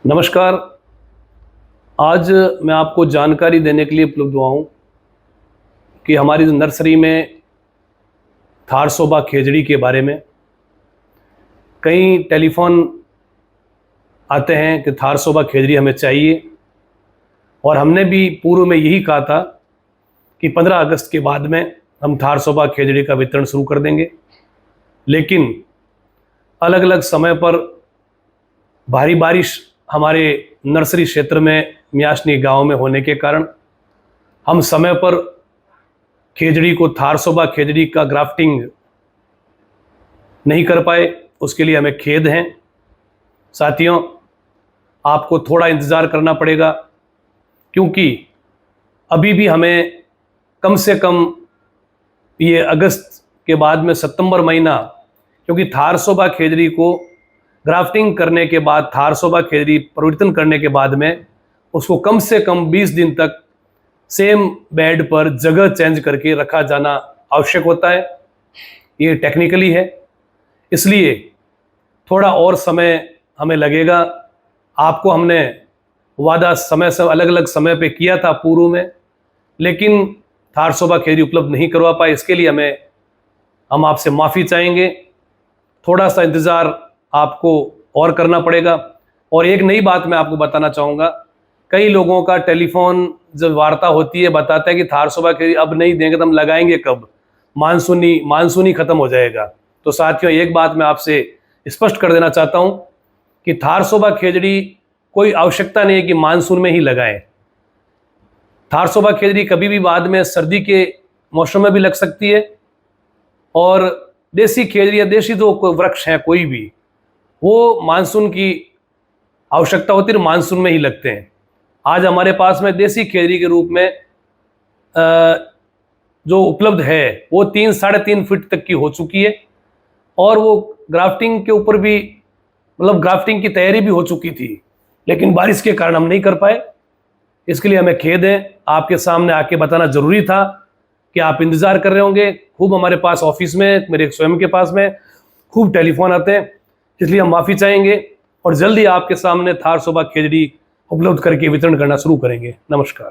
नमस्कार। आज मैं आपको जानकारी देने के लिए उपलब्ध हुआ हूँ कि हमारी जो नर्सरी में थारसोबा खेजड़ी के बारे में कई टेलीफोन आते हैं कि थारसोबा खेजड़ी हमें चाहिए, और हमने भी पूर्व में यही कहा था कि 15 अगस्त के बाद में हम थारसोबा खेजड़ी का वितरण शुरू कर देंगे। लेकिन अलग अलग समय पर भारी बारिश हमारे नर्सरी क्षेत्र में मियाशनी गांव में होने के कारण हम समय पर खेजड़ी को थारसोबा खेजड़ी का ग्राफ्टिंग नहीं कर पाए। उसके लिए हमें खेद है। साथियों, आपको थोड़ा इंतज़ार करना पड़ेगा, क्योंकि अभी भी हमें कम से कम ये अगस्त के बाद में सितंबर महीना, क्योंकि थारसोबा खेजड़ी को ग्राफ्टिंग करने के बाद, थारसोबा खेजड़ी परिवर्तन करने के बाद में उसको कम से कम 20 दिन तक सेम बेड पर जगह चेंज करके रखा जाना आवश्यक होता है। ये टेक्निकली है, इसलिए थोड़ा और समय हमें लगेगा। आपको हमने वादा समय से अलग अलग समय पे किया था पूर्व में, लेकिन थारसोबा खेजड़ी उपलब्ध नहीं करवा पाए। इसके लिए हम आपसे माफ़ी चाहेंगे। थोड़ा सा इंतज़ार आपको और करना पड़ेगा। और एक नई बात मैं आपको बताना चाहूँगा, कई लोगों का टेलीफोन जब वार्ता होती है बताता है कि थारसोबा खेजड़ी अब नहीं देंगे तो हम लगाएंगे कब, मानसूनी ख़त्म हो जाएगा। तो साथियों, एक बात मैं आपसे स्पष्ट कर देना चाहता हूँ कि थारसोबा खेजड़ी कोई आवश्यकता नहीं है कि मानसून में ही लगाएं। थारसोबा खेजड़ी कभी भी बाद में सर्दी के मौसम में भी लग सकती है, और देसी खेजड़ी या देसी जो वृक्ष हैं कोई भी, वो मानसून की आवश्यकता होती है, मानसून में ही लगते हैं। आज हमारे पास में देसी खेजड़ी के रूप में जो उपलब्ध है वो 3-3.5 फीट तक की हो चुकी है, और वो ग्राफ्टिंग के ऊपर भी, मतलब ग्राफ्टिंग की तैयारी भी हो चुकी थी, लेकिन बारिश के कारण हम नहीं कर पाए। इसके लिए हमें खेद है। आपके सामने आके बताना जरूरी था कि आप इंतज़ार कर रहे होंगे। खूब हमारे पास ऑफिस में, मेरे स्वयं के पास में खूब टेलीफोन आते हैं, इसलिए हम माफ़ी चाहेंगे और जल्दी आपके सामने थारसोबा खेजड़ी उपलब्ध करके वितरण करना शुरू करेंगे। नमस्कार।